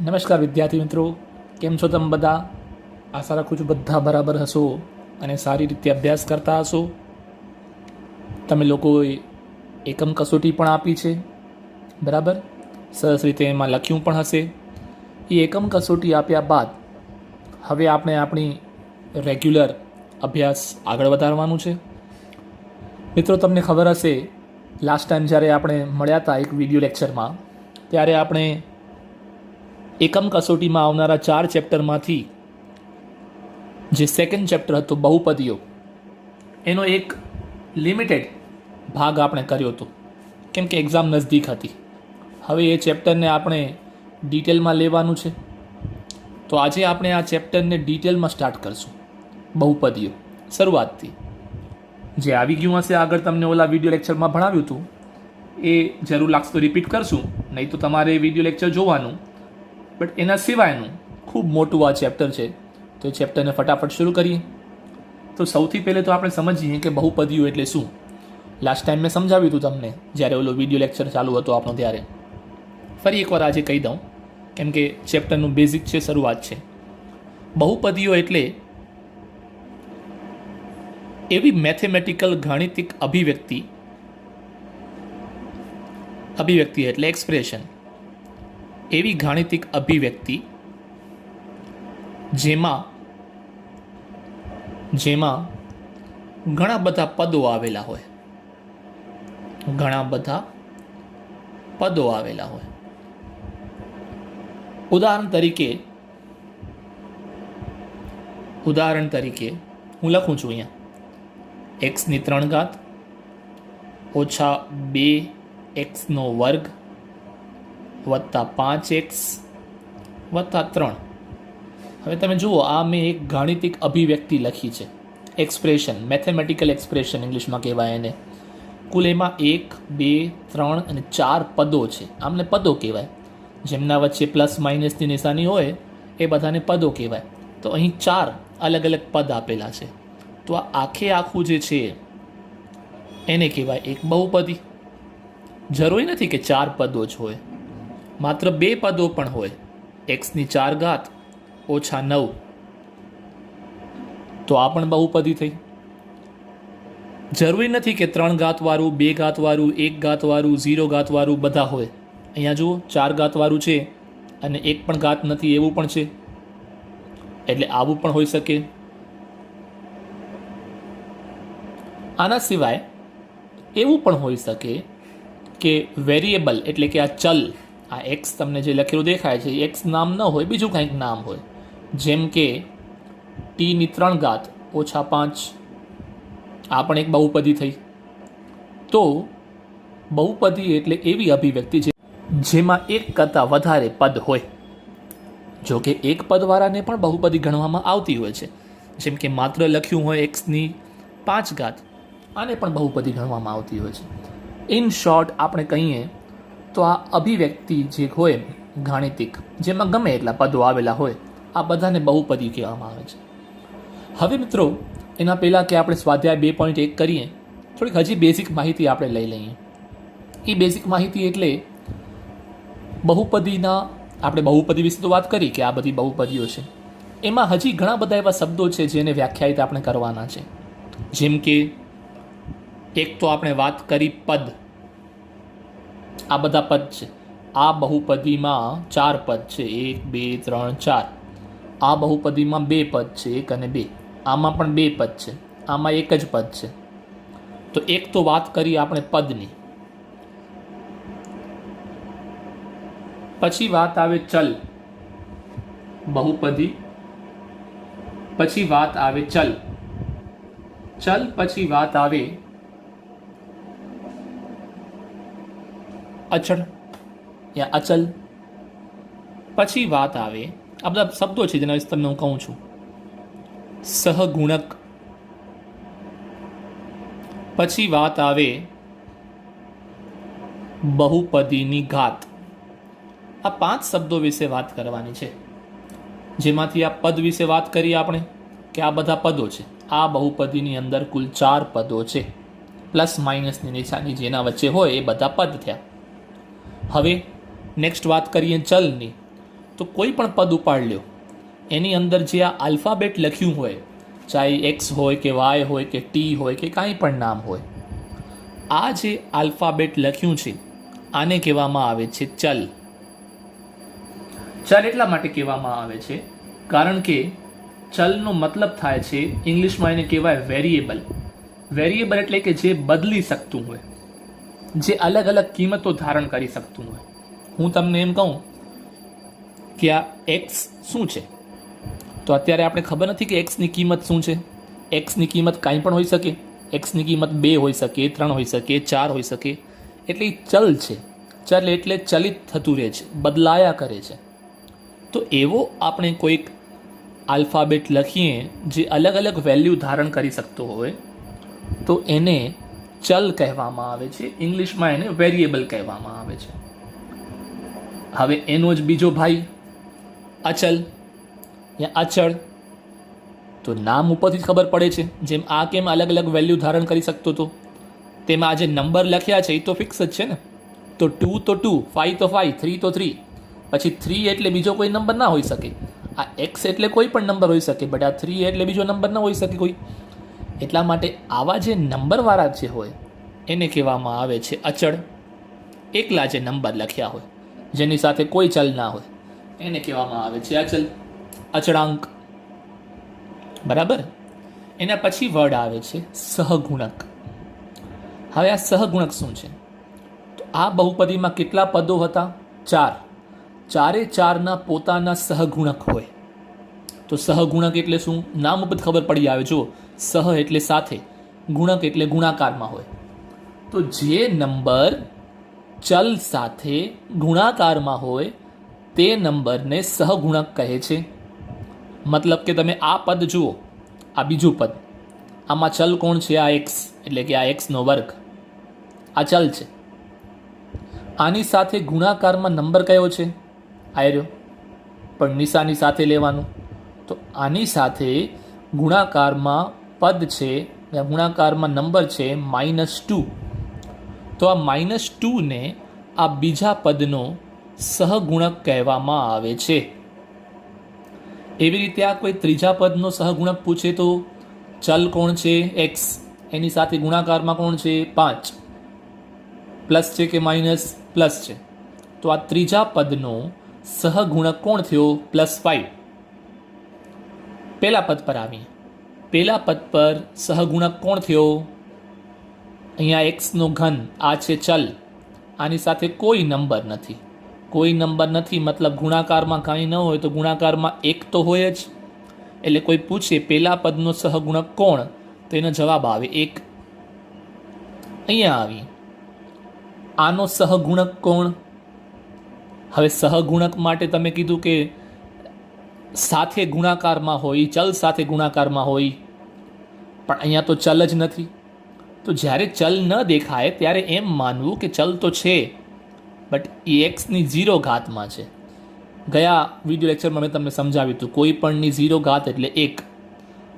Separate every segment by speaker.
Speaker 1: નમસ્કાર વિદ્યાર્થી મિત્રો, કેમ છો તમે બધા? આશા રાખું છું બધા બરાબર હશો અને સારી રીતે અભ્યાસ કરતા હશો. તમે લોકોએ એકમ કસોટી પણ આપી છે, બરાબર? સરસ રીતે એમાં લખ્યું પણ હશે. એ એકમ કસોટી આપ્યા બાદ હવે આપણે આપણી રેગ્યુલર અભ્યાસ આગળ વધારવાનું છે. મિત્રો, તમને ખબર હશે લાસ્ટ ટાઈમ જ્યારે આપણે મળ્યા હતા એક વિડીયો લેક્ચરમાં, ત્યારે આપણે એકમ કસોટીમાં આવનારા 4 ચેપ્ટરમાંથી જે સેકન્ડ ચેપ્ટર હતો બહુપદીઓ, એનો એક લિમિટેડ ભાગ આપણે કર્યો હતો, કેમ કે એક્ઝામ નજદીક હતી. હવે એ ચેપ્ટરને આપણે ડિટેલમાં લેવાનું છે, તો આજે આપણે આ ચેપ્ટરને ડિટેલમાં સ્ટાર્ટ કરશું. બહુપદીઓ શરૂઆતથી જે આવી ગયું હશે, આગળ તમને ઓલા વિડીયો લેક્ચરમાં ભણાવ્યું હતું એ જરૂર લાગશે તો રિપીટ કરશું, નહીં તો તમારે વિડીયો લેક્ચર જોવાનું. બટ એના સિવાયનું ખૂબ મોટું આ ચેપ્ટર છે, તો એ ચેપ્ટરને ફટાફટ શરૂ કરીએ. તો સૌથી પહેલે તો આપણે સમજીએ કે બહુપદીઓ એટલે શું. લાસ્ટ ટાઈમ મેં સમજાવ્યું હતું તમને, જ્યારે ઓલો વિડીયો લેક્ચર ચાલુ હતો આપણો ત્યારે. ફરી એકવાર આજે કહી દઉં, કેમ કે ચેપ્ટરનું બેઝિક છે, શરૂઆત છે. બહુપદીઓ એટલે એવી મેથેમેટિકલ ગાણિતિક અભિવ્યક્તિ એટલે એક્સપ્રેશન, એવી ગાણિતિક અભિવ્યક્તિ જેમાં ઘણા બધા પદો આવેલા હોય, ઉદાહરણ તરીકે હું લખું છું અહીંયા x ની 3 ઘાત ઓછા 2x² વત્તા 5x વત્તા 3. હવે તમે જુઓ, આ મેં એક ગાણિતિક અભિવ્યક્તિ લખી છે, એક્સપ્રેશન, મેથેમેટિકલ એક્સપ્રેશન ઇંગ્લિશમાં કહેવાય એને. કુલ એમાં 1, 2, 3 અને 4 પદો છે. આમને પદો કહેવાય. જેમના વચ્ચે પ્લસ માઇનસની નિશાની હોય એ બધાને પદો કહેવાય. તો અહીં 4 અલગ અલગ પદ આપેલા છે, તો આ આખું જે છે એને કહેવાય એક બહુપદી. જરૂરી નથી કે 4 પદો જ હોય, માત્ર 2 પદો પણ હોય, x ની 4 ઘાત ઓછા 9, તો આ પણ બહુપદી થઈ. જરૂરી નથી કે 3 ઘાતવાળું, 2 ઘાતવાળું, 1 ઘાતવાળું, 0 ઘાતવાળું બધા હોય. અહીંયા જુઓ, 4 ઘાતવાળું છે અને 1 પણ ઘાત નથી એવું પણ છે, એટલે આવું પણ હોઈ શકે. આના સિવાય એવું પણ હોઈ શકે કે વેરિયેબલ એટલે કે આ ચલ, આ એક્સ તમને જે લખેલું દેખાય છે, એક્સ નામ ન હોય, બીજું કંઈક નામ હોય, જેમ કે t ની 3 ઘાત ઓછા 5. આ પણ એક બહુપદી થઈ. તો બહુપદી એટલે એવી અભિવ્યક્તિ છે જેમાં એક કરતાં વધારે પદ હોય. જો કે એક પદવાળાને પણ બહુપદી ગણવામાં આવતી હોય છે, જેમ કે માત્ર લખ્યું હોય x ની 5 ઘાત, આને પણ બહુપદી ગણવામાં આવતી હોય છે. ઇન શોર્ટ આપણે કહીએ તો આ અભિવ્યક્તિ જે હોય ગાણિતિક, જેમાં ગમે એટલા પદો આવેલા હોય, આ બધાને બહુપદી કહેવામાં આવે છે. હવે મિત્રો, એના પહેલાં કે આપણે સ્વાધ્યાય 2.1 કરીએ, થોડીક હજી બેઝિક માહિતી આપણે લઈ લઈએ. એ બેઝિક માહિતી એટલે આપણે બહુપદી વિશે તો વાત કરી કે આ બધી બહુપદીઓ છે, એમાં હજી ઘણા બધા એવા શબ્દો છે જેને વ્યાખ્યાયિત આપણે કરવાના છે. જેમ કે એક તો આપણે વાત કરી પદ, આ બધા પદ છે. આ બહુપદીમાં 4 પદ છે, 1, 2, 3, 4. આ બહુપદીમાં 2 પદ છે, 1 અને 2. આમાં પણ 2 પદ છે, આમાં 1 જ પદ છે. તો એક તો વાત કરી આપણે પદની. પછી વાત આવે ચલ, બહુપદી પછી વાત આવે ચલ પછી વાત આવે અચળ યા અચલ. પછી વાત આવે, આ બધા શબ્દો છે જેના વિશે તમને હું કહું છું, સહગુણક. પછી વાત આવે બહુપદીની ઘાત. આ 5 શબ્દો વિશે વાત કરવાની છે, જેમાંથી આ પદ વિશે વાત કરી આપણે કે આ બધા પદો છે. આ બહુપદીની અંદર કુલ 4 પદો છે, પ્લસ માઇનસની નિશાની જેના વચ્ચે હોય એ બધા પદ થયા. હવે નેક્સ્ટ વાત કરીએ ચલની, તો કોઈ પણ પદ ઉપાડ લ્યો, એની અંદર જે આ આલ્ફાબેટ લખ્યું હોય, ચાહે એક્સ હોય કે વાય હોય કે ટી હોય કે કાંઈ પણ નામ હોય, આ જે આલ્ફાબેટ લખ્યું છે આને કહેવામાં આવે છે ચલ. ચલ એટલા માટે કહેવામાં આવે છે કારણ કે ચલનો મતલબ થાય છે, ઇંગ્લિશમાં એને કહેવાય વેરિયેબલ. વેરિયેબલ એટલે કે જે બદલી શકતું હોય, જે અલગ અલગ કિંમતો ધારણ કરી શકતું હોય. હું તમને એમ કહું કે આ એક્સ શું છે, તો અત્યારે આપણે ખબર નથી કે એક્સની કિંમત શું છે. એક્સની કિંમત કાંઈ પણ હોઈ શકે. એક્સની કિંમત 2 હોઈ શકે, 3 હોઈ શકે, 4 હોઈ શકે. એટલે એ ચલ છે. ચલ એટલે ચલિત થતું રહે છે, બદલાયા કરે છે. તો એવો આપણે કોઈક આલ્ફાબેટ લખીએ જે અલગ અલગ વેલ્યુ ધારણ કરી શકતો હોય તો એને ચલ કહેવામાં આવે છે. ઇંગ્લિશમાં એને વેરિયેબલ કહેવામાં આવે છે. હવે એનો જ બીજો ભાઈ અચલ યા અચળ. તો નામ ઉપરથી જ ખબર પડે છે, જેમ આ કેમ અલગ અલગ વેલ્યુ ધારણ કરી શકતો હતો, તેમાં આ જે નંબર લખ્યા છે એ તો ફિક્સ જ છે ને. તો 2 તો 2, 5 તો 5, 3 તો 3. પછી 3 એટલે બીજો કોઈ નંબર ના હોઈ શકે. આ એક્સ એટલે કોઈ પણ નંબર હોઈ શકે, બટ આ 3 એટલે બીજો નંબર ના હોઈ શકે કોઈ. એટલા માટે આવા જે નંબરવાળા જે હોય એને કહેવામાં આવે છે અચળ. એકલા જે નંબર લખ્યા હોય, જેની સાથે કોઈ ચલ ના હોય, એને કહેવામાં આવે છે અચલ, અચળાંક. બરાબર. એના પછી વર્ડ આવે છે સહગુણક. હવે આ સહગુણક શું છે? તો આ બહુપદીમાં કેટલા પદો હતા? 4. ચારે ચારના પોતાના સહગુણક હોય. તો સહગુણક એટલે શું? નામ ઉપર ખબર પડી આવે. જો સહ એટલે સાથે, ગુણક એટલે ગુણાકારમાં હોય. તો જે નંબર ચલ સાથે ગુણાકારમાં હોય તે નંબરને સહગુણક કહે છે. મતલબ કે તમે આ પદ જુઓ, આ બીજું પદ, આમાં ચલ કોણ છે? આ એક્સ, એટલે કે આ એક્સનો વર્ગ, આ ચલ છે. આની સાથે ગુણાકારમાં નંબર કયો છે? આયર્યો, પણ નિશાની સાથે લેવાનું. તો આની સાથે ગુણાકારમાં પદ છે, ગુણાકારમાં નંબર છે -2. તો આ -2 ને આ બીજા પદનો સહગુણક કહેવામાં આવે છે. એવી રીતે આ કોઈ ત્રીજા પદનો સહગુણક પૂછે તો ચલ કોણ છે? એક્સ, એની સાથે ગુણાકારમાં કોણ છે? 5. પ્લસ છે કે માઇનસ? પ્લસ છે. તો આ ત્રીજા પદનો સહગુણક કોણ થયો? +5. પહેલા પદ પર આવીએ. પહેલા પદ પર સહગુણક કોણ થયો? અહીંયા એક્સનો ઘન, આ છે ચલ, આની સાથે કોઈ નંબર નથી. કોઈ નંબર નથી મતલબ ગુણાકારમાં કાંઈ ન હોય તો ગુણાકારમાં 1 તો હોય જ. એટલે કોઈ પૂછે પહેલા પદનો સહગુણક કોણ, તો એનો જવાબ આવે 1. અહીંયા આવી, આનો સહગુણક કોણ? હવે સહગુણક માટે તમે કીધું કે સાથે ગુણાકારમાં હોય, ચલ સાથે ગુણાકારમાં હોય, પણ અહીંયા તો ચલ જ નથી. તો જ્યારે ચલ ન દેખાય ત્યારે એમ માનવું કે ચલ તો છે, બટ એ એક્સની 0 ઘાતમાં છે. ગયા વિડીયો લેક્ચરમાં મેં તમને સમજાવ્યું હતું, કોઈ પણની 0 ઘાત એટલે 1.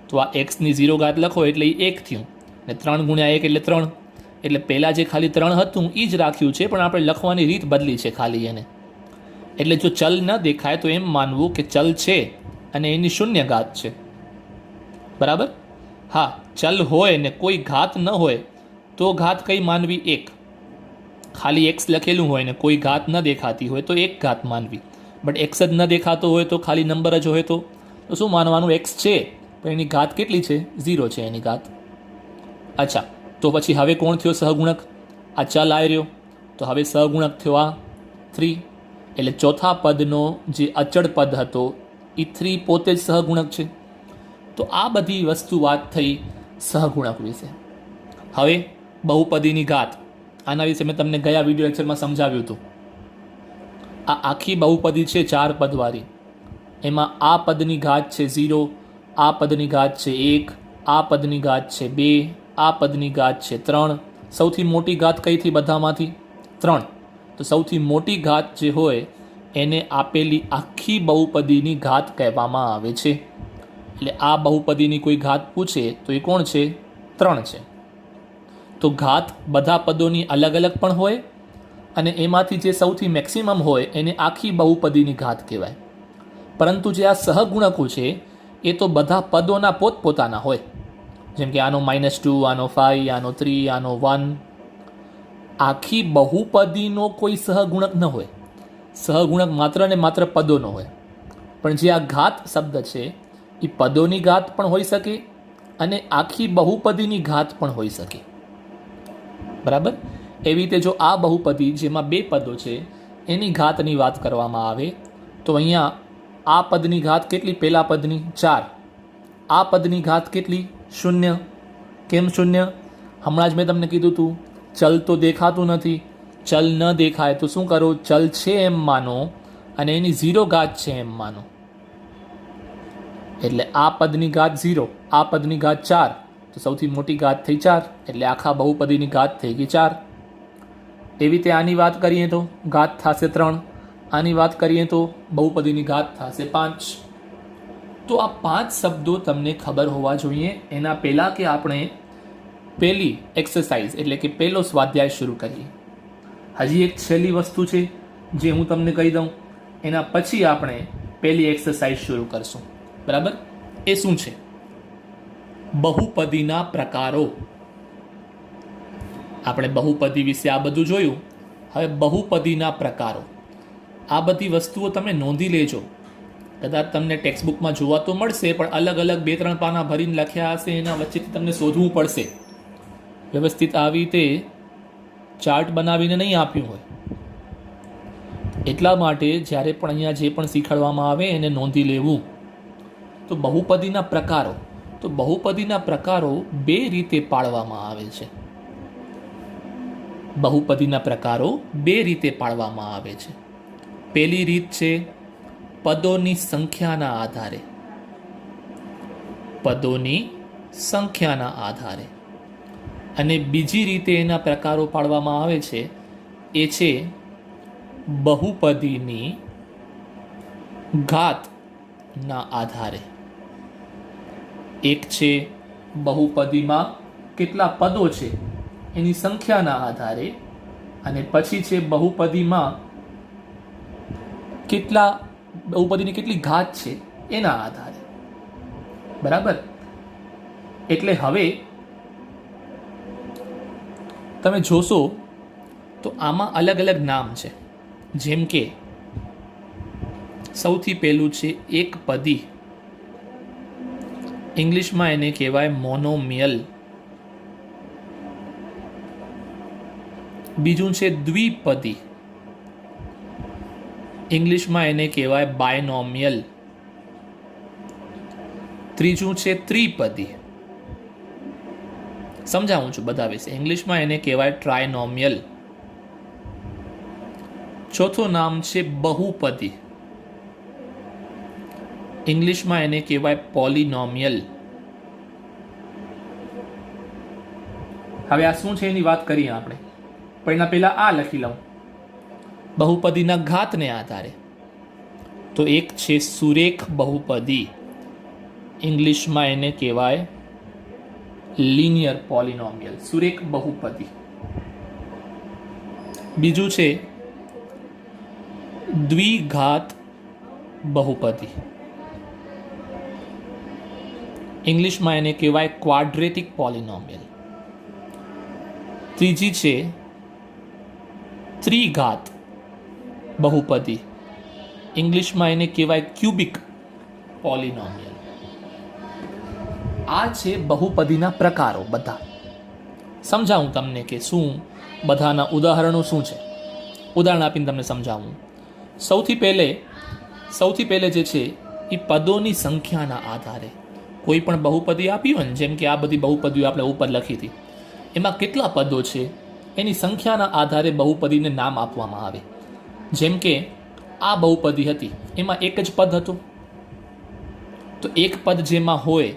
Speaker 1: તો આ એક્સની 0 ઘાત લખો એટલે એ 1 થયું, ને 3 × 1 એટલે 3. એટલે પહેલાં જે ખાલી 3 હતું એ જ રાખ્યું છે, પણ આપણે લખવાની રીત બદલી છે ખાલી એને. એટલે જો ચલ ન દેખાય તો એમ માનવું કે ચલ છે અને એની 0 ઘાત છે. બરાબર. હા, ચલ હોય ને કોઈ ઘાત ન હોય તો ઘાત કઈ માનવી? 1. ખાલી એક્સ લખેલું હોય ને કોઈ ઘાત ન દેખાતી હોય તો 1 ઘાત માનવી. બટ એક્સ જ ન દેખાતો હોય તો ખાલી નંબર જ હોય તો શું માનવાનું? એક્સ છે પણ એની ઘાત કેટલી છે? 0 છે એની ઘાત. અચ્છા, તો પછી હવે કોણ થયો સહગુણક? આ ચલ આવી રહ્યો, તો હવે સહગુણક થયો આ 3. એટલે ચોથા પદનો જે અચળ પદ હતો એ 3 પોતે જ સહગુણક છે. તો આ બધી વસ્તુ વાત થઈ સહગુણક વિશે. હવે બહુપદીની ઘાત, આના વિશે મેં તમને ગયા વિડીયો લેક્ચરમાં સમજાવ્યું હતું. આ આખી બહુપદી છે 4 પદવાળી, એમાં આ પદની ઘાત છે 0, આ પદની ઘાત છે 1, આ પદની ઘાત છે 2, આ પદની ઘાત છે 3. સૌથી મોટી ઘાત કઈથી બધામાંથી? 3. તો સૌથી મોટી ઘાત જે હોય એને આપેલી આખી બહુપદીની ઘાત કહેવામાં આવે છે. એટલે આ બહુપદીની કોઈ ઘાત પૂછે તો એ કોણ છે? 3 છે. તો ઘાત બધા પદોની અલગ અલગ પણ હોય અને એમાંથી જે સૌથી મેક્સિમમ હોય એને આખી બહુપદીની ઘાત કહેવાય. પરંતુ જે આ સહગુણકો છે એ તો બધા પદોના પોતપોતાના હોય. જેમ કે આનો -2, આનો 5, આનો 3, આનો 1. આખી બહુપદીનો કોઈ સહગુણક ન હોય. સહગુણક માત્ર ને માત્ર પદોનો હોય. પણ જે આ ઘાત શબ્દ છે એ પદોની ઘાત પણ હોઈ શકે અને આખી બહુપદીની ઘાત પણ હોઈ શકે. બરાબર. એવી રીતે જો આ બહુપદી જેમાં 2 પદો છે એની ઘાતની વાત કરવામાં આવે તો અહીંયા આ પદની ઘાત કેટલી? પહેલા પદની 4. આ પદની ઘાત કેટલી? 0. કેમ 0? હમણાં જ મેં તમને કીધું હતું ચલ તો દેખાતું નથી. ચલ ન દેખાય તો શું કરો? ચલ છે એમ માનો અને એની 0 ઘાત છે એમ માનો. એટલે આ પદની ઘાત 0, આ પદની ઘાત 4, તો સૌથી મોટી ઘાત થઈ 4, એટલે આખા બહુપદીની ઘાત થઈ ગઈ 4. એવી રીતે આની વાત કરીએ તો ઘાત થશે 3, આની વાત કરીએ તો બહુપદીની ઘાત થશે 5. તો આ 5 શબ્દો તમને ખબર હોવા જોઈએ. એના પહેલાં કે આપણે પહેલી એક્સરસાઇઝ એટલે કે પહેલો સ્વાધ્યાય શરૂ કરીએ. હજી એક છેલ્લી વસ્તુ છે જે હું તમને કહી દઉં, એના પછી આપણે પહેલી એક્સરસાઇઝ શરૂ કરશું. બરાબર. એ શું છે? બહુપદીના પ્રકારો. આપણે બહુપદી વિશે આ બધું જોયું. હવે બહુપદીના પ્રકારો, આ બધી વસ્તુઓ તમે નોંધી લેજો. કદાચ તમને ટેક્સ્ટબુકમાં જોવા તો મળશે, પણ અલગ અલગ 2-3 પાના ભરીને લખ્યા હશે, એના વચ્ચેથી તમને શોધવું પડશે. વ્યવસ્થિત આવી રીતે ચાર્ટ બનાવીને નહીં આપ્યું હોય. એટલા માટે જ્યારે પણ અહીંયા જે પણ શીખવાડવામાં આવે એને નોંધી લેવું. તો બહુપદીના પ્રકારો, તો બહુપદીના પ્રકારો 2 રીતે પાડવામાં આવે છે. બહુપદીના પ્રકારો 2 રીતે પાડવામાં આવે છે. પહેલી રીત છે પદોની સંખ્યાના આધારે. પદોની સંખ્યાના આધારે. અને બીજી રીતે એના પ્રકારો પાડવામાં આવે છે એ છે બહુપદીની ઘાતના આધારે. એક છે બહુપદીમાં કેટલા પદો છે એની સંખ્યાના આધારે, અને પછી છે બહુપદીમાં બહુપદીની કેટલી ઘાત છે એના આધારે. બરાબર. એટલે હવે તમે જોશો તો આમાં અલગ અલગ નામ છે. જેમ કે સૌથી પહેલું છે એકપદી. ઇંગ્લિશમાં એને કહેવાય મોનોમિયલ. બીજું છે દ્વિપદી. ઇંગ્લિશમાં એને કહેવાય બાયનોમિયલ. ત્રીજું છે ત્રિપદી. સમજાવું છું બધા વિશે. ઇંગ્લિશમાં એને કહેવાય ટ્રાયનોમિયલ. ચોથું નામ છે બહુપદી. ઇંગ્લિશમાં એને કહેવાય પોલિનોમિયલ. હવે આ શું છે એની વાત કરીએ આપણે. પણ એના પહેલા આ લખી લઉં. બહુપદીના ઘાતને આધારે તો એક છે સુરેખ બહુપદી. ઇંગ્લિશમાં એને કહેવાય લિનિયર પોલિનોમિયલ, સુરેખ બહુપદી. બીજું છે દ્વિઘાત બહુપદી. ઇંગ્લિશમાં એને કહેવાય ક્વાડ્રેટિક પોલિનોમિયલ. ત્રીજી છે ત્રિઘાત બહુપદી. ઇંગ્લિશમાં એને કહેવાય ક્યુબિક પોલિનોમિયલ. આ છે બહુપદીના પ્રકારો બધા. સમજાવું તમને કે શું બધાના ઉદાહરણો શું છે. ઉદાહરણ આપીને તમને સમજાવું. સૌથી પહેલે જે છે એ પદોની સંખ્યાના આધારે કોઈ પણ બહુપદી આપી હોય ને, જેમ કે આ બધી બહુપદીઓ આપણે ઉપર લખી હતી, એમાં કેટલા પદો છે એની સંખ્યાના આધારે બહુપદીને નામ આપવામાં આવે. જેમ કે આ બહુપદી હતી એમાં એક જ પદ હતું, તો એક પદ જેમાં હોય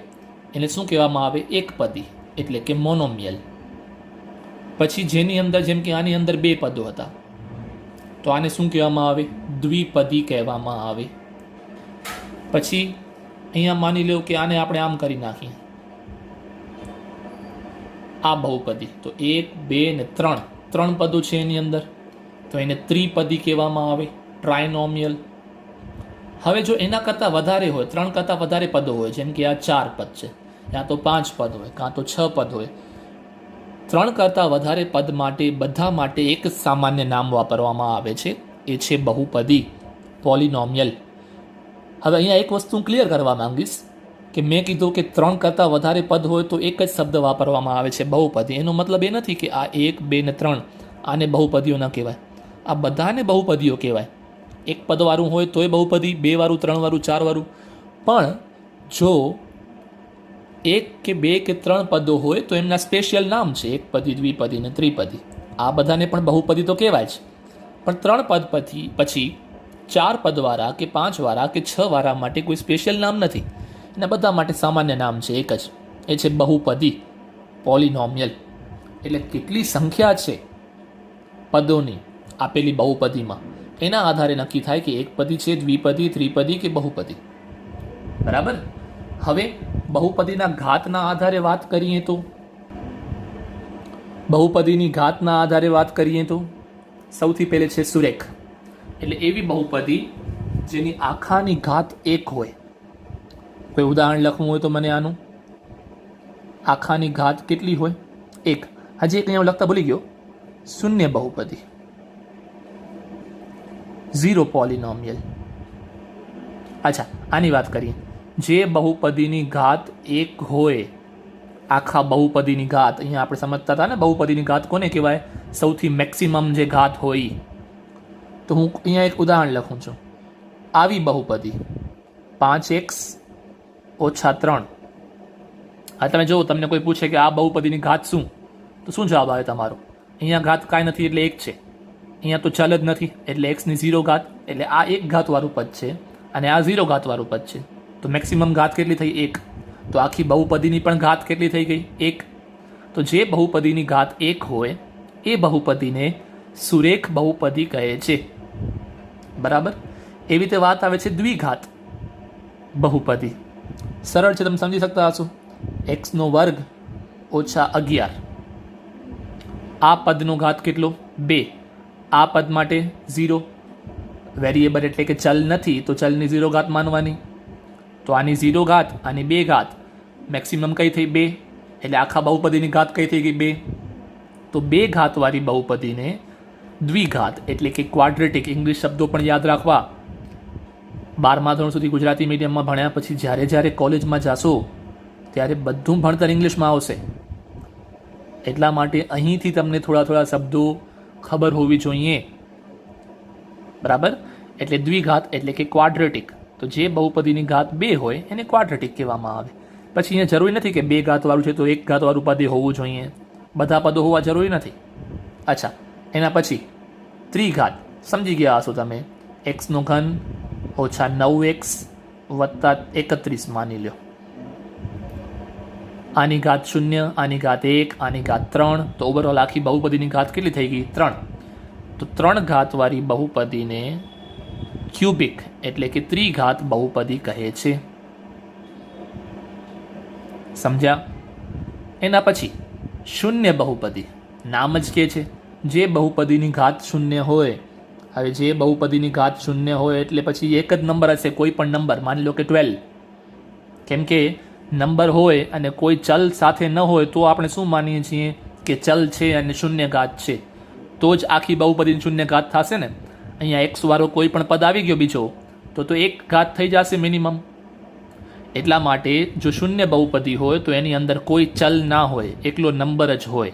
Speaker 1: એને શું કહેવામાં આવે? એકપદી, એટલે કે મોનોમિયલ. પછી જેની અંદર, જેમ કે આની અંદર 2 પદો હતા, તો આને શું કહેવામાં આવે? દ્વિપદી કહેવામાં આવે. પછી અહીંયા માની લો કે આને આપણે આમ કરી નાખીએ, આ બહુપદી, તો 1, 2 ને 3 પદો છે એની અંદર, તો એને ત્રિપદી કહેવામાં આવે, ટ્રાયનોમિયલ. હવે જો એના કરતાં વધારે હોય, 3 કરતાં વધારે પદો હોય, જેમ કે આ 4 પદ છે, યા તો 5 પદ હોય, કાં તો 6 પદ હોય, 3 કરતાં વધારે પદ માટે બધા માટે એક જ સામાન્ય નામ વાપરવામાં આવે છે, એ છે બહુપદી, પોલિનોમિયલ. હવે અહીંયા એક વસ્તુ ક્લિયર કરવા માંગીશ કે મેં કીધું કે 3 કરતાં વધારે પદ હોય તો એક જ શબ્દ વાપરવામાં આવે છે, બહુપદી. એનો મતલબ એ નથી કે આ 1, 2 ને 3 આને બહુપદીઓ ન કહેવાય, આ બધાને બહુપદીઓ કહેવાય. એક પદવાળું હોય તોય બહુપદી, 2 વાળું, 3 વાળું, 4 વાળું. પણ જો 1 કે 2 કે 3 પદો હોય તો એમના સ્પેશિયલ નામ છે, એકપદી, દ્વિપદી ને ત્રિપદી. આ બધાને પણ બહુપદી તો કહેવાય જ. પણ 3 પદ પછી 4 પદવાળા કે 5 વાળા કે 6 વાળા માટે કોઈ સ્પેશિયલ નામ નથી, અને બધા માટે સામાન્ય નામ છે એક જ, એ છે બહુપદી, પોલિનોમિયલ. એટલે કેટલી સંખ્યા છે પદોની આપેલી બહુપદીમાં એના આધારે નક્કી થાય કે એકપદી છે, દ્વિપદી, ત્રિપદી કે બહુપદી. બરાબર. હવે બહુપદીના ઘાતના આધારે વાત કરીએ તો, બહુપદીની ઘાતના આધારે વાત કરીએ તો સૌથી પહેલે છે સુરેખ. એટલે એવી બહુપદી જેની આખાની ઘાત 1 હોય. કોઈ ઉદાહરણ લખવું હોય તો મને આનું, આખાની ઘાત કેટલી હોય? 1. હજી એક અહીંયા લખતા ભૂલી ગયો, શૂન્ય બહુપદી, 0 પોલિનોમિયલ. અચ્છા, આની વાત કરીએ. જે બહુપદીની ઘાત 1 હોય, આખા બહુપદીની ઘાત, અહીંયા આપણે સમજતા હતા ને બહુપદીની ઘાત કોને કહેવાય? સૌથી મેક્સિમમ જે ઘાત હોય. તો હું અહીંયા એક ઉદાહરણ લખું છું. આવી બહુપદી 5x ઓછા 3. આ તમે જુઓ, તમને કોઈ પૂછે કે આ બહુપદીની ઘાત શું, તો શું જવાબ આવે તમારો? અહીંયા ઘાત કાંઈ નથી એટલે 1 છે, અહીંયા તો ચલ જ નથી એટલે એક્સની 0 ઘાત, એટલે આ 1 ઘાતવાળું પદ છે અને આ 0 ઘાતવાળું પદ છે. તો મેક્સિમમ ઘાત કેટલી થઈ? 1. તો આખી બહુપદીની પણ ઘાત કેટલી થઈ ગઈ? 1. તો જે બહુપદીની ઘાત 1 હોય એ બહુપદીને સુરેખ બહુપદી કહે છે. બરાબર. એવી રીતે વાત આવે છે દ્વિઘાત બહુપદી. સરળ છે, તમે સમજી શકતા હશો. x² ઓછા 11. આ પદનો ઘાત કેટલો? 2. આ પદ માટે 0, વેરિયેબલ એટલે કે ચલ નથી તો ચલની 0 ઘાત માનવાની. તો આની 0 ઘાત, આની 2 ઘાત, મેક્સિમમ કઈ થઈ? 2. એટલે આખા બહુપદીની ઘાત કઈ થઈ ગઈ? 2. તો 2 ઘાતવાળી બહુપદીને દ્વિઘાત એટલે કે ક્વાડ્રેટિક, ઇંગ્લિશ શબ્દો પણ યાદ રાખવા. 12મા ધોરણ સુધી ગુજરાતી મીડિયમમાં ભણ્યા પછી જ્યારે જ્યારે કોલેજમાં જાશો ત્યારે બધું ભણતર ઇંગ્લિશમાં આવશે. એટલા માટે અહીંથી તમને થોડા થોડા શબ્દો ખબર હોવી જોઈએ. બરાબર. એટલે દ્વિઘાત એટલે કે ક્વાડ્રેટિક. તો જે બહુપદીની ઘાત 2 હોય એને ક્વાડ્રેટિક કહેવામાં આવે. પછી અહીંયા જરૂરી નથી કે 2 ઘાતવાળું છે તો 1 ઘાતવાળું પદ હોવું જોઈએ, બધા પદો હોવા જરૂરી નથી. અચ્છા, એના પછી ત્રિઘાત સમજી ગયા હશો તમે. x³ ઓછા 9x વત્તા 31 માની લો. આની ઘાત 0, આની ઘાત 1, આની ઘાત 3. તો ઓવરઓલ આખી બહુપદીની ઘાત કેટલી થઈ ગઈ? 3. તો 3 ઘાતવાળી બહુપદીને ક્યુબિક એટલે કે ત્રિઘાત બહુપદી કહે છે. સમજ્યા? એના પછી શૂન્ય બહુપદી. નામ જ કે છે જે બહુપદીની ઘાત 0 હોય. હવે જે બહુપદીની ઘાત 0 હોય એટલે પછી એક જ નંબર હશે, કોઈ પણ નંબર. માની લો કે 12. કેમ કે નંબર હોય અને કોઈ ચલ સાથે ન હોય તો આપણે શું માનીએ છીએ કે ચલ છે અને શૂન્ય ઘાત છે, તો જ આખી બહુપદીની શૂન્ય ઘાત થશે ને. અહીંયા x વાળો કોઈ પણ પદ આવી ગયો બીજો તો 1 ઘાત થઈ જશે મિનિમમ. એટલા માટે જો શૂન્ય બહુપદી હોય તો એની અંદર કોઈ ચલ ના હોય, એકલો નંબર જ હોય.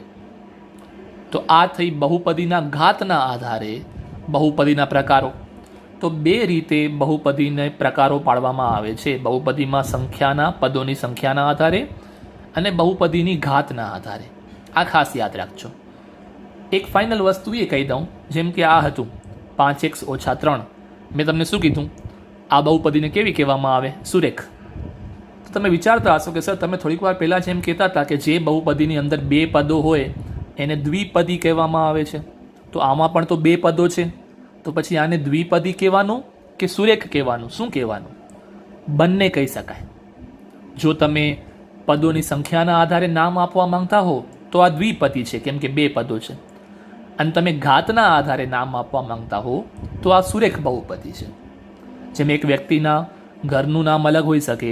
Speaker 1: તો આ થઈ બહુપદીના ઘાતના આધારે બહુપદીના પ્રકારો. તો 2 રીતે બહુપદીને પ્રકારો પાડવામાં આવે છે. બહુપદીમાં સંખ્યાના, પદોની સંખ્યાના આધારે અને બહુપદીની ઘાતના આધારે. આ ખાસ યાદ રાખજો. એક ફાઇનલ વસ્તુ એ કહી દઉં, જેમ કે આ હતું 5x ઓછા 3. મેં તમને શું કીધું? આ બહુપદીને કેવી કહેવામાં આવે? સુરેખ. તો તમે વિચારતા હશો કે સર તમે થોડીક વાર પહેલાં જેમ કહેતા હતા કે જે બહુપદીની અંદર 2 પદો હોય એને દ્વિપદી કહેવામાં આવે છે, તો આમાં પણ તો 2 પદો છે, તો પછી આને દ્વિપદી કહેવાનું કે સુરેખ કહેવાનું? શું કહેવાનું? બંને કહી શકાય. જો તમે પદોની સંખ્યાના આધારે નામ આપવા માંગતા હો તો આ દ્વિપદી છે, કેમ કે 2 પદો છે. અને તમે ઘાતના આધારે નામ આપવા માંગતા હો તો આ સુરેખ બહુપદી છે. જેમ એક વ્યક્તિના ઘરનું નામ અલગ હોઈ શકે,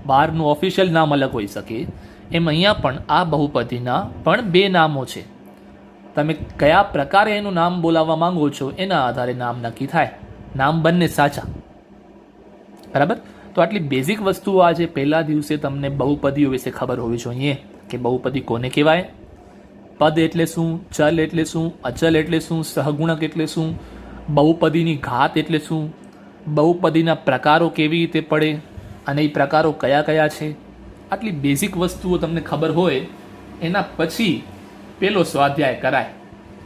Speaker 1: બહારનું ઓફિશિયલ નામ અલગ હોઈ શકે, એમ અહીંયા પણ આ બહુપદીના પણ બે નામો છે. તમે કયા પ્રકારે એનું નામ બોલાવવા માંગો છો એના આધારે નામ નક્કી થાય. નામ બંને સાચા. બરાબર. તો આટલી બેઝિક વસ્તુઓ આજે પહેલા દિવસે તમને બહુપદીઓ વિશે ખબર હોવી જોઈએ કે બહુપદી કોને કહેવાય, પદ એટલે શું, ચલ એટલે શું, અચલ એટલે શું, સહગુણક એટલે શું, બહુપદીની ઘાત એટલે શું, બહુપદીના પ્રકારો કેવી રીતે પડે અને એ પ્રકારો કયા કયા છે. આટલી બેઝિક વસ્તુઓ તમને ખબર હોય એના પછી પેલો સ્વાધ્યાય કરાય.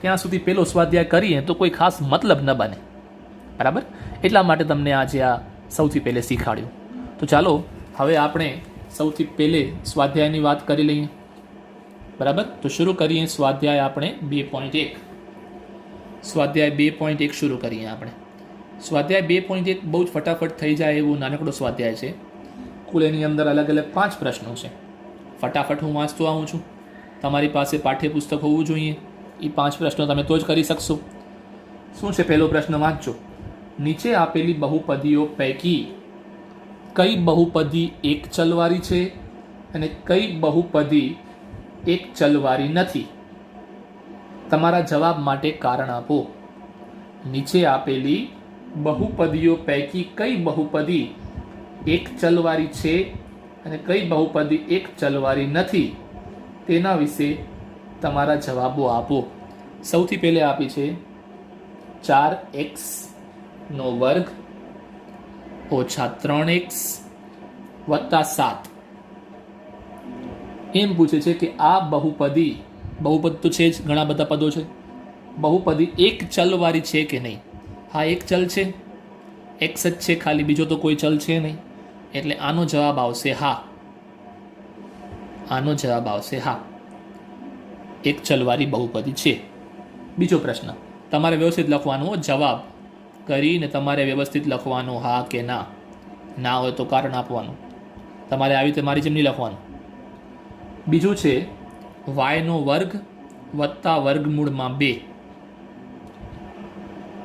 Speaker 1: ત્યાં સુધી પેલો સ્વાધ્યાય કરીએ તો કોઈ ખાસ મતલબ ન બને. બરાબર. એટલા માટે તમને આજે આ સૌથી પહેલે શીખવાડ્યું. તો ચાલો હવે આપણે સૌથી પહેલે સ્વાધ્યાયની વાત કરી લઈએ. બરાબર. તો શરૂ કરીએ સ્વાધ્યાય આપણે 2.1. સ્વાધ્યાય 2.1 શરૂ કરીએ આપણે. સ્વાધ્યાય 2.1 બહુ જ ફટાફટ થઈ જાય એવો નાનકડો સ્વાધ્યાય છે. કુલ એની અંદર અલગ અલગ 5 પ્રશ્નો છે. ફટાફટ હું વાંચતો આવું છું. તમારી પાસે પાઠ્યપુસ્તક હોવું જોઈએ. એ 5 પ્રશ્નો તમે તો જ કરી શકશો. શું છે પહેલો પ્રશ્ન? વાંચજો. નીચે આપેલી બહુપદીઓ પૈકી કઈ બહુપદી એક ચલવાળી છે અને કઈ બહુપદી એક ચલવાળી નથી? તમારા જવાબ માટે કારણ આપો. નીચે આપેલી બહુપદીઓ પૈકી કઈ બહુપદી એક ચલવાળી છે અને કઈ બહુપદી એક ચલવાળી નથી તેના વિશે તમારા જવાબો આપો. સૌથી પહેલે આપી છે 4x નો વર્ગ ઓછા 3x વત્તા 7. એમ પૂછે છે કે આ બહુપદી, બહુપદ તો છે જ, ઘણા બધા પદો છે, બહુપદી એક ચલવાળી છે કે નહીં? હા, એક ચલ છે, x જ છે ખાલી, બીજો તો કોઈ ચલ છે નહીં. એટલે આનો જવાબ આવશે હા. આનો જવાબ આવશે હા, એક ચલવાળી બહુપદી છે. બીજો પ્રશ્ન તમારે વ્યવસ્થિત લખવાનો, જવાબ કરીને તમારે વ્યવસ્થિત લખવાનો, હા કે ના. ના હોય તો કારણ આપવાનું. તમારે આવી રીતે મારી જેમ નહીં લખવાનું. બીજું છે y નો વર્ગ વત્તા વર્ગમૂળમાં 2.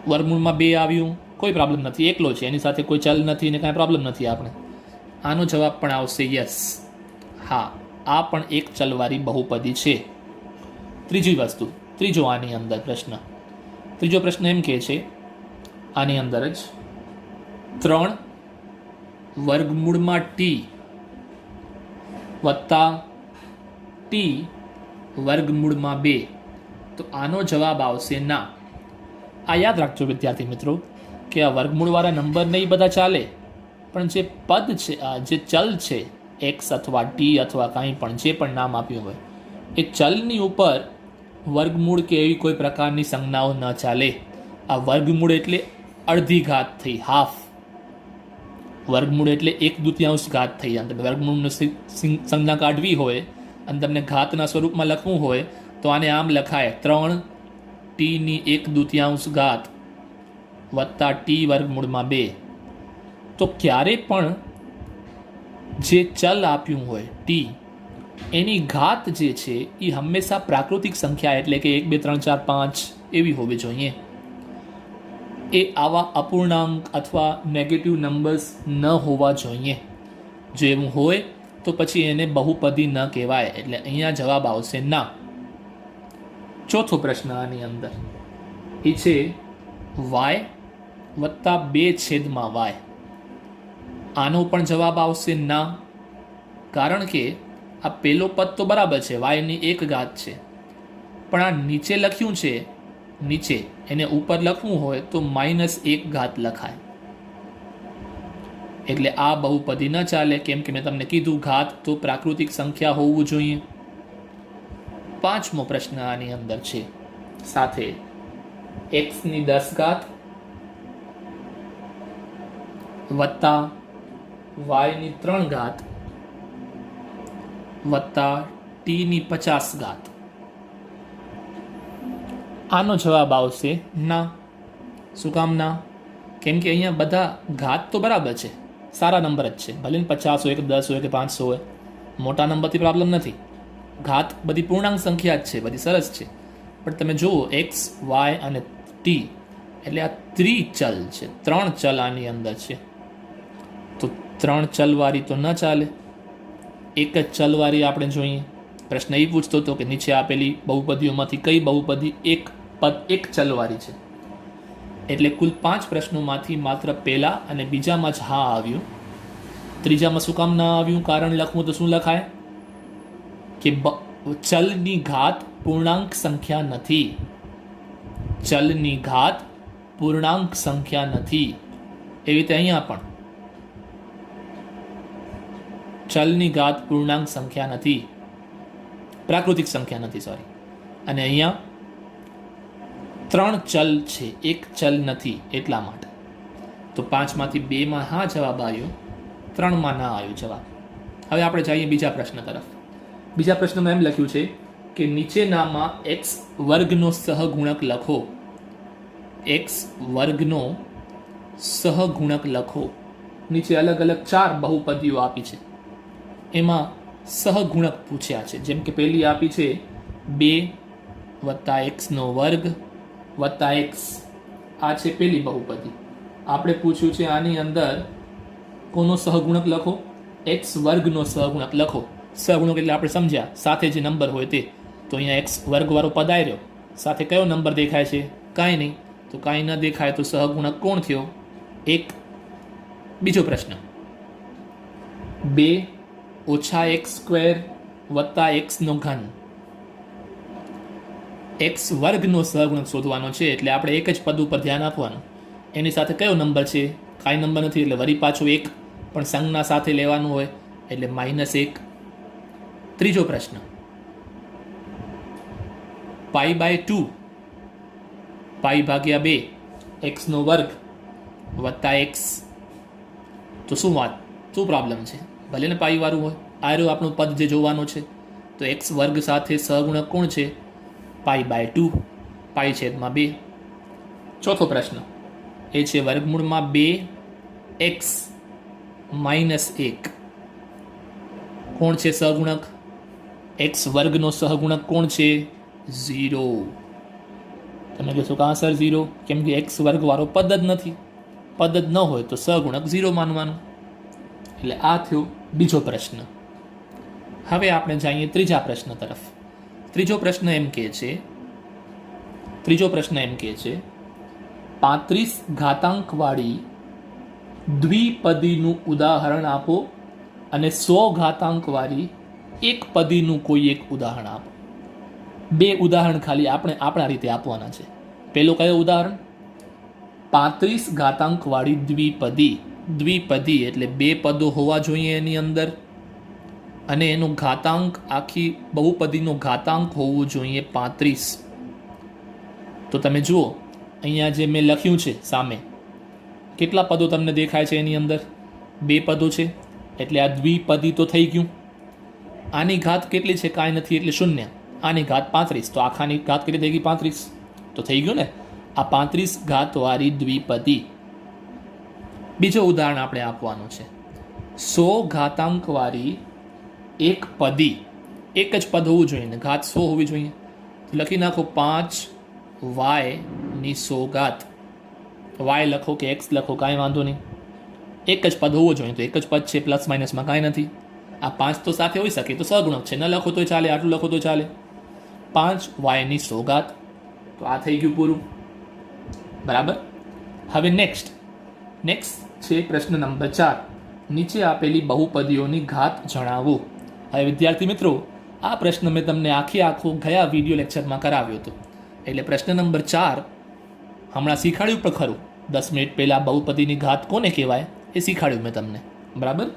Speaker 1: વર્ગમૂળમાં 2 આવ્યું, કોઈ પ્રોબ્લેમ નથી, એકલો છે, એની સાથે કોઈ ચલ નથી ને કાંઈ પ્રોબ્લેમ નથી આપણે. આનો જવાબ પણ આવશે યસ, હા, આ પણ એક ચલવાળી બહુપદી છે. ત્રીજી વસ્તુ, ત્રીજો આની અંદર પ્રશ્ન, ત્રીજો પ્રશ્ન એમ કહે છે આની અંદર જ 3 વર્ગમૂળમાં t વત્તા t વર્ગમૂળમાં 2. તો આનો જવાબ આવશે ના. આ યાદ રાખજો વિદ્યાર્થી મિત્રો કે આ વર્ગમૂળવાળા નંબર નહીં બધા ચાલે, પણ જે પદ છે, જે ચલ છે, x અથવા t અથવા કાંઈ પણ જે પણ નામ આપ્યું હોય, એ ચલની ઉપર વર્ગમૂળ કે એવી કોઈ પ્રકારની સંજ્ઞાઓ ન ચાલે. આ વર્ગમૂળ એટલે અડધી ઘાત થઈ, હાફ. વર્ગમૂળ એટલે 1/2 ઘાત થઈ. અને વર્ગમૂળની સંજ્ઞા કાઢવી હોય અને તમને ઘાતના સ્વરૂપમાં લખવું હોય તો આને આમ લખાય 3t² ઘાત વત્તા t વર્ગમૂળમાં 2. તો ક્યારે પણ જે ચલ આપ્યું હોય t, એની ઘાત જે છે એ હંમેશા પ્રાકૃતિક સંખ્યા એટલે કે 1 2 3 4 5 એવી હોવી જોઈએ. એ આવા અપૂર્ણાંક અથવા નેગેટિવ નંબર્સ ન હોવા જોઈએ. જો એવું હોય તો પછી એને બહુપદી ન કહેવાય. એટલે અહીંયા જવાબ આવશે ના. ચોથો પ્રશ્ન આની અંદર એ છે y વત્તા 2/y. આનો પણ જવાબ આવશે ના, કારણ કે આ પહેલો પદ તો બરાબર છે, y ની 1 ઘાત છે, પણ આ નીચે લખ્યું છે, નીચે એને ઉપર લખવું હોય તો -1 ઘાત લખાય. એટલે આ બહુપદી ન ચાલે, કેમ કે મેં તમને કીધું ઘાત તો પ્રાકૃતિક સંખ્યા હોવું જોઈએ. પાંચમો પ્રશ્ન આની અંદર છે સાથે x ની 10 ઘાત વત્તા y ની 3 ઘાત વત્તા t ની 50 ઘાત. આનો જવાબ આવશે ના. શું કામ ના? કેમ કે અહીંયા બધા ઘાત તો બરાબર છે, સારા નંબર જ છે, ભલે 50 હોય કે 10 હોય કે 500 હોય, મોટા નંબરથી પ્રોબ્લેમ નથી. ઘાત બધી પૂર્ણાંક સંખ્યા જ છે, બધી સરસ છે. પણ તમે જુઓ x, y અને t એટલે આ ત્રિચલ છે, 3 ચલ આની અંદર છે. 3 ચલવાળી તો ન ચાલે, એક જ ચલવાળી આપણે જોઈએ. પ્રશ્ન એ પૂછતો હતો કે નીચે આપેલી બહુપદીઓમાંથી કઈ બહુપદી એક ચલવાળી છે. એટલે કુલ 5 પ્રશ્નોમાંથી માત્ર પહેલા અને બીજામાં જ હા આવ્યું. ત્રીજામાં શું કામ ના આવ્યું? કારણ લખવું તો શું લખાય કે ચલની ઘાત પૂર્ણાંક સંખ્યા નથી. ચલની ઘાત પૂર્ણાંક સંખ્યા નથી. એવી રીતે અહીંયા પણ ચલની ઘાત પૂર્ણાંક સંખ્યા નથી, પ્રાકૃતિક સંખ્યા નથી, સોરી. અને અહીંયા 3 ચલ છે, એક ચલ નથી, એટલા માટે. તો 5માંથી 2માં હા જવાબ આવ્યો, 3માં ના આવ્યો જવાબ. હવે આપણે જઈએ બીજા પ્રશ્ન તરફ. બીજા પ્રશ્નમાં એમ લખ્યું છે કે નીચેનામાં x વર્ગનો સહગુણક લખો. x વર્ગનો સહગુણક લખો. નીચે અલગ અલગ 4 બહુપદીઓ આપી છે, એમાં સહગુણક પૂછ્યા છે. જેમ કે પહેલી આપી છે 2 + x² + x. આ છે પહેલી બહુપદી. આપણે પૂછ્યું છે આની અંદર કોનો સહગુણક લખો? x વર્ગનો સહગુણક લખો. સહગુણક એટલે આપણે સમજ્યા સાથે જે નંબર હોય તે. તો અહીંયા x વર્ગવાળો પદ આવ્યો, સાથે કયો નંબર દેખાય છે? કાંઈ નહીં. તો કાંઈ ન દેખાય તો સહગુણક કોણ થયો? 1. બીજો પ્રશ્ન 2 - x² + x3. x વર્ગનો સહગુણક શોધવાનો છે, એટલે આપણે એક જ પદ ઉપર ધ્યાન આપવાનું. એની સાથે કયો નંબર છે? કાંઈ નંબર નથી, એટલે વળી પાછું 1 પણ સંજ્ઞા સાથે લેવાનું હોય, એટલે -1. ત્રીજો પ્રશ્ન π/2 π/2 x² + x. તો શું વાત, શું પ્રોબ્લેમ છે? ભલે ને પાઈ વાળું હોય, આ રહ્યું આપણું પદ જે જોવાનું છે. તો x વર્ગ સાથે સહગુણક કોણ છે? π/2 π/2. ચોથો પ્રશ્ન એ છે વર્ગમૂળમાં 2x - 1. કોણ છે સહગુણક? x વર્ગનો સહગુણક કોણ છે? 0. તમે કહેશો કાં સર 0? કેમ કે x વર્ગ વાળો પદ જ નથી. પદ જ ન હોય તો સહગુણક 0 માનવાનું. એટલે આ થયો બીજો પ્રશ્ન. હવે આપણે જઈએ ત્રીજા પ્રશ્ન તરફ. ત્રીજો પ્રશ્ન એમ કહે છે 35 ઘાતાંકવાળી દ્વિપદીનું ઉદાહરણ આપો અને 100 ઘાતાંકવાળી એક પદીનું કોઈ એક ઉદાહરણ આપો. 2 ઉદાહરણ ખાલી આપણે આપણા રીતે આપવાના છે. પહેલો કયો ઉદાહરણ? 35 ઘાતાંકવાળી દ્વિપદી. દ્વિપદી એટલે 2 પદો હોવા જોઈએ એની અંદર, અને એનો ઘાતાંક આખી બહુપદીનો ઘાતાંક હોવું જોઈએ 35. તો તમે જુઓ અહીંયા જે મેં લખ્યું છે સામે, કેટલા પદો તમને દેખાય છે એની અંદર? 2 પદો છે, એટલે આ દ્વિપદી તો થઈ ગયું. આની ઘાત કેટલી છે? કાંઈ નથી, એટલે 0. આની ઘાત 35, તો આખાની ઘાત કેટલી થઈ ગઈ? 35. તો થઈ ગયું ને, આ 35 ઘાતવાળી દ્વિપદી. બીજો ઉદાહરણ આપણે આપવાનું છે 100 ઘાતાંકવાળી એક પદી. એક જ પદ હોવું જોઈએ ને, ઘાત 100 હોવી જોઈએ. લખી નાખો 5y/100. y લખો કે x લખો, કાંઈ વાંધો નહીં. એક જ પદ હોવો જોઈએ, તો એક જ પદ છે, પ્લસ માઇનસમાં કાંઈ નથી. આ 5 તો સાથે હોઈ શકે, તો સહગુણક છે. ન લખો તો ચાલે, આટલું લખો તો ચાલે. 5y/100. તો આ થઈ ગયું પૂરું. બરાબર. હવે નેક્સ્ટ છે પ્રશ્ન નંબર 4. નીચે આપેલી બહુપદીઓની ઘાત જણાવો. હવે વિદ્યાર્થી મિત્રો, આ પ્રશ્ન મેં તમને આખો ગયા વિડીયો લેક્ચરમાં કરાવ્યો હતો. એટલે પ્રશ્ન નંબર 4 હમણાં શીખવાડ્યું પણ ખરું. 10 મિનિટ પહેલાં બહુપદીની ઘાત કોને કહેવાય એ શીખવાડ્યું મેં તમને. બરાબર.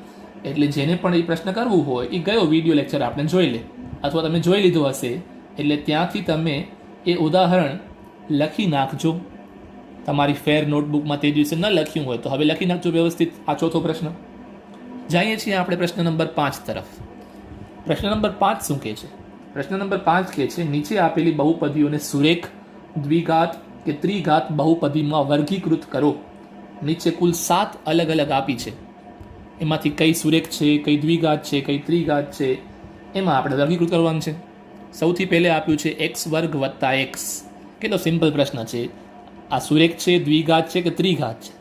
Speaker 1: એટલે જેને પણ એ પ્રશ્ન કરવું હોય એ ગયો વિડીયો લેક્ચર આપણે જોઈ લે, અથવા તમે જોઈ લીધો હશે, એટલે ત્યાંથી તમે એ ઉદાહરણ લખી નાખજો તમારી ફેર નોટબુકમાં. તે દિવસે ન લખ્યું હોય તો હવે લખી નાખજો વ્યવસ્થિત. આ ચોથો પ્રશ્ન. જઈએ છીએ આપણે પ્રશ્ન નંબર 5 તરફ. પ્રશ્ન નંબર 5 શું કહે છે? પ્રશ્ન નંબર 5 કહે છે નીચે આપેલી બહુપદીઓને સુરેખ, દ્વિઘાત કે ત્રિઘાત બહુપદીમાં વર્ગીકૃત કરો. નીચે કુલ 7 અલગ અલગ આપી છે, એમાંથી કઈ સુરેખ છે, કઈ દ્વિઘાત છે, કઈ ત્રિઘાત છે, એમાં આપણે વર્ગીકૃત કરવાનું છે. સૌથી પહેલે આપ્યું છે x² + x. કેટલો સિમ્પલ પ્રશ્ન છે. આ સુરેખ છે, દ્વિઘાત છે કે ત્રિઘાત છે?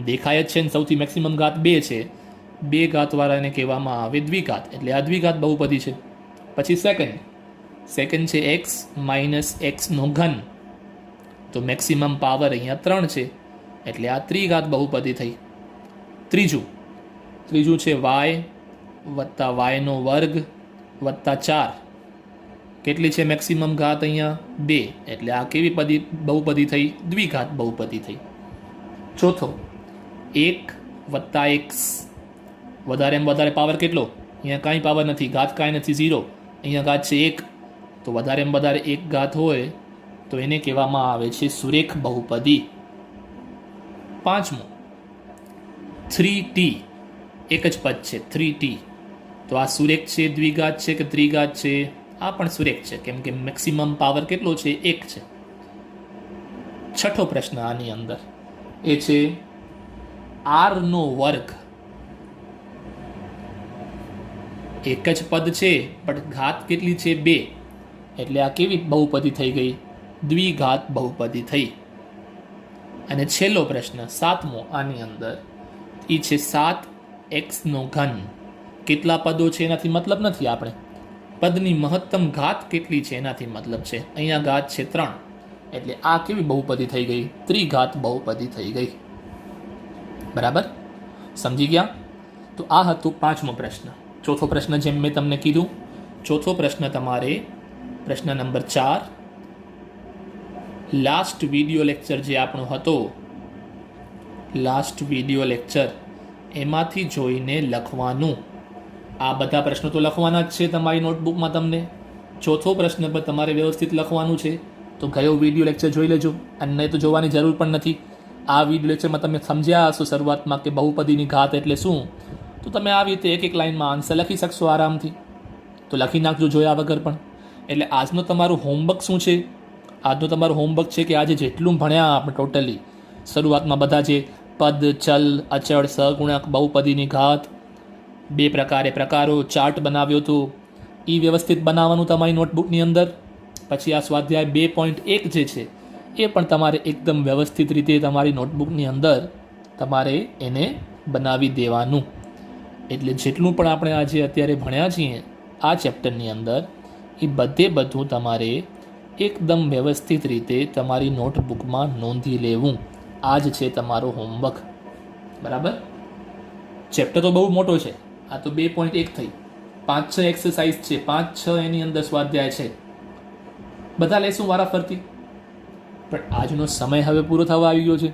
Speaker 1: દેખાય જ છે ને. સૌથી મેક્સિમમ ઘાત 2 છે, બે ઘાતવાળાને કહેવામાં આવે દ્વિઘાત, એટલે આ દ્વિઘાત બહુપદી છે. પછી સેકન્ડ છે એક્સ માઇનસ એક્સનો ઘન, તો મેક્સિમમ પાવર અહીંયા 3 છે, એટલે આ ત્રિઘાત બહુપદી થઈ. ત્રીજું છે વાય વત્તા વાયનો વર્ગ વત્તા 4, કેટલી છે મેક્સિમમ ઘાત અહીંયા 2, એટલે આ કેવી બહુપદી થઈ? દ્વિઘાત બહુપદી થઈ. ચોથો 1 વત્તા એક્સ, વધારેમાં વધારે પાવર કેટલો? અહીંયા કાંઈ પાવર નથી, ઘાત કાંઈ નથી, 0. અહીંયા ઘાત છે 1, તો વધારેમાં વધારે 1 ઘાત હોય તો એને કહેવામાં આવે છે સુરેખ બહુપદી. પાંચમું 3t, એક જ પદ છે 3t, તો આ સુરેખ છે, દ્વિઘાત છે કે ત્રિઘાત છે? આ પણ સુરેખ છે, કેમ કે મેક્સિમમ પાવર કેટલો છે? 1 છે. છઠ્ઠો પ્રશ્ન આની અંદર એ છે r નો વર્ગ, એક જ પદ છે પણ ઘાત કેટલી છે? 2, એટલે આ કેવી બહુપદી થઈ ગઈ? દ્વિઘાત બહુપદી થઈ. અને છેલ્લો પ્રશ્ન 7મો આની અંદર એ છે 7x નો ઘન, કેટલા પદો છે એનાથી મતલબ નથી, આપણે પદની મહત્તમ ઘાત કેટલી છે એનાથી મતલબ છે. અહીંયા ઘાત છે 3, એટલે આ કેવી બહુપદી થઈ ગઈ? ત્રિઘાત બહુપદી થઈ ગઈ. બરાબર, સમજી ગયા? તો આ હતું 5મો પ્રશ્ન. ચોથો પ્રશ્ન જેમ મેં તમને કીધું, ચોથો પ્રશ્ન તમારે પ્રશ્ન નંબર 4, લાસ્ટ વિડીયો લેક્ચર જે આપણો હતો, લાસ્ટ વિડીયો લેક્ચર એમાંથી જોઈને લખવાનું. આ બધા પ્રશ્નો તો લખવાના જ છે તમારી નોટબુકમાં. તમને ચોથો પ્રશ્ન પર તમારે વ્યવસ્થિત લખવાનું છે, તો ગયો વિડીયો લેક્ચર જોઈ લેજો, અને તો જોવાની જરૂર પણ નથી. આ વિડીયો લેક્ચરમાં તમે સમજ્યા હશો શરૂઆતમાં કે બહુપદીની ઘાત એટલે શું, તો તમે આવી રીતે એક લાઇનમાં આન્સર લખી શકશો આરામથી. તો લખી નાખજો જોયા વગર પણ. એટલે આજનો તમારું હોમવર્ક શું છે? આજનો તમારું હોમવર્ક છે કે આજે જેટલું ભણ્યા આપણે ટોટલી શરૂઆતમાં બધા જે પદ, ચલ, અચળ, સહગુણક, બહુપદીની ઘાત, 2 પ્રકારો, ચાર્ટ બનાવ્યો હતો, એ વ્યવસ્થિત બનાવવાનું તમારી નોટબુકની અંદર. પછી આ સ્વાધ્યાય 2.1 જે છે એ પણ તમારે એકદમ વ્યવસ્થિત રીતે તમારી નોટબુકની અંદર તમારે એને બનાવી દેવાનું. એટલે જેટલું પણ આપણે આજે અત્યારે ભણ્યા છીએ આ ચેપ્ટરની અંદર, એ બધું તમારે એકદમ વ્યવસ્થિત રીતે તમારી નોટબુકમાં નોંધી લેવું. આ જ છે તમારો હોમવર્ક. બરાબર, ચેપ્ટર તો બહુ મોટો છે. આ તો 2.1 થઈ, 5-6 એક્સરસાઇઝ છે, 5-6 એની અંદર સ્વાધ્યાય છે, બધા લેશું વારાફરતી. પણ આજનો સમય હવે પૂરો થવા આવી ગયો છે.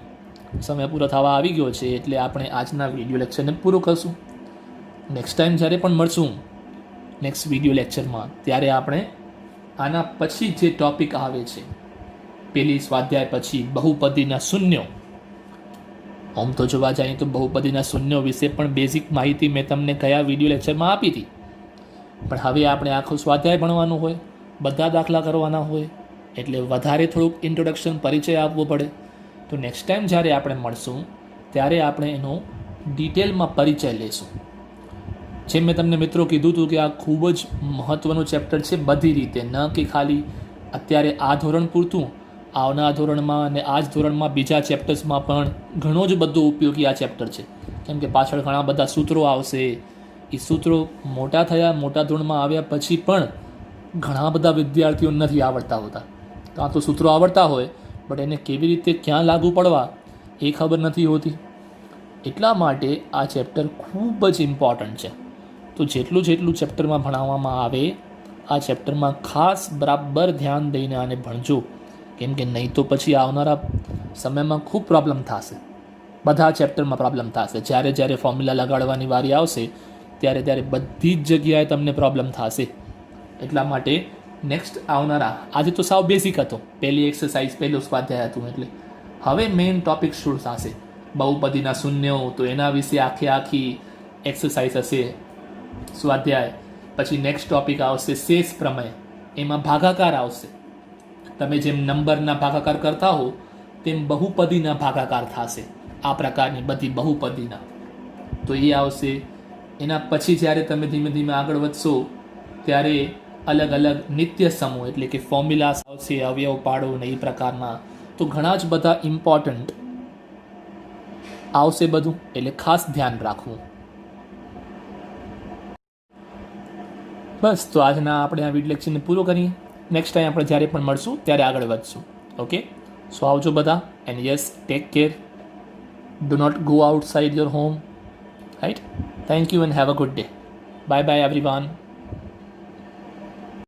Speaker 1: સમય પૂરો થવા આવી ગયો છે એટલે આપણે આજના વિડીયો લેક્ચરને પૂરો કરશું. નેક્સ્ટ ટાઈમ જ્યારે પણ મળશું નેક્સ્ટ વિડીયો લેક્ચરમાં, ત્યારે આપણે આના પછી જે ટોપિક આવે છે, પેલી સ્વાધ્યાય પછી બહુપદીના શૂન્યો. આમ તો જોવા જઈએ તો બહુપદીના શૂન્યો વિશે પણ બેઝિક માહિતી મેં તમને કયા વિડીયો લેક્ચરમાં આપી હતી. પણ હવે આપણે આખો સ્વાધ્યાય ભણવાનું હોય, બધા દાખલા કરવાના હોય, એટલે વધારે થોડુંક ઇન્ટ્રોડક્શન, પરિચય આપવો પડે. તો નેક્સ્ટ ટાઈમ જ્યારે આપણે મળશું ત્યારે આપણે એનો ડિટેલમાં પરિચય લઈશું. જેમ મેં તમને મિત્રો કીધું હતું કે આ ખૂબ જ મહત્ત્વનું ચેપ્ટર છે બધી રીતે, ન કે ખાલી અત્યારે આ ધોરણ પૂરતું, આવનારા ધોરણમાં અને આ જ ધોરણમાં બીજા ચેપ્ટર્સમાં પણ ઘણો જ બધો ઉપયોગી આ ચેપ્ટર છે. કેમ કે પાછળ ઘણા બધા સૂત્રો આવશે. એ સૂત્રો મોટા થયા, મોટા ધોરણમાં આવ્યા પછી પણ ઘણા બધા વિદ્યાર્થીઓ નથી આવડતા હોતા. તો આ તો સૂત્રો આવડતા હોય બટ એને કેવી રીતે ક્યાં લાગુ પડવા એ ખબર નથી હોતી. એટલા માટે આ ચેપ્ટર ખૂબ જ ઇમ્પોર્ટન્ટ છે. તો જેટલું ચેપ્ટરમાં ભણાવવામાં આવે આ ચેપ્ટરમાં ખાસ બરાબર ધ્યાન દઈને આને ભણજો. કેમ કે નહીં તો પછી આવનારા સમયમાં ખૂબ પ્રોબ્લેમ થશે. બધા ચેપ્ટરમાં પ્રોબ્લેમ થશે. જ્યારે ફોર્મ્યુલા લગાડવાની વારી આવશે ત્યારે બધી જ જગ્યાએ તમને પ્રોબ્લેમ થશે. એટલા માટે નેક્સ્ટ આવનારા, આજે તો સાવ બેઝિક હતો, પહેલી એક્સરસાઇઝ, પહેલું સ્વાધ્યાય હતું. એટલે હવે મેઇન ટોપિક શું થશે? બહુપદીના શૂન્યો. તો એના વિશે આખી એક્સરસાઇઝ હશે, સ્વાધ્યાય. પછી નેક્સ્ટ ટોપિક આવશે શેષ પ્રમેય, એમાં ભાગાકાર આવશે. તમે જેમ નંબરના ભાગાકાર કરતા હો તેમ બહુપદીના ભાગાકાર થશે. આ પ્રકારની બધી બહુપદીના તો એ આવશે. એના પછી જ્યારે તમે ધીમે ધીમે આગળ વધશો ત્યારે અલગ અલગ નિત્ય સમૂહ એટલે કે ફોર્મ્યુલાસ આવશે, અવયવ પાડો ને એ પ્રકારના. તો ઘણા જ બધા ઇમ્પોર્ટન્ટ આવશે બધું, એટલે ખાસ ધ્યાન રાખવું. બસ, તો આજના આપણે આ વિડીયો લેક્ચરને પૂરો કરીએ. નેક્સ્ટ ટાઈમ આપણે જ્યારે પણ મળશું ત્યારે આગળ વધશું. ઓકે, સો આવજો બધા, and yes, take care. Do not go outside your home. Right. Thank you and have a good day. Bye bye everyone.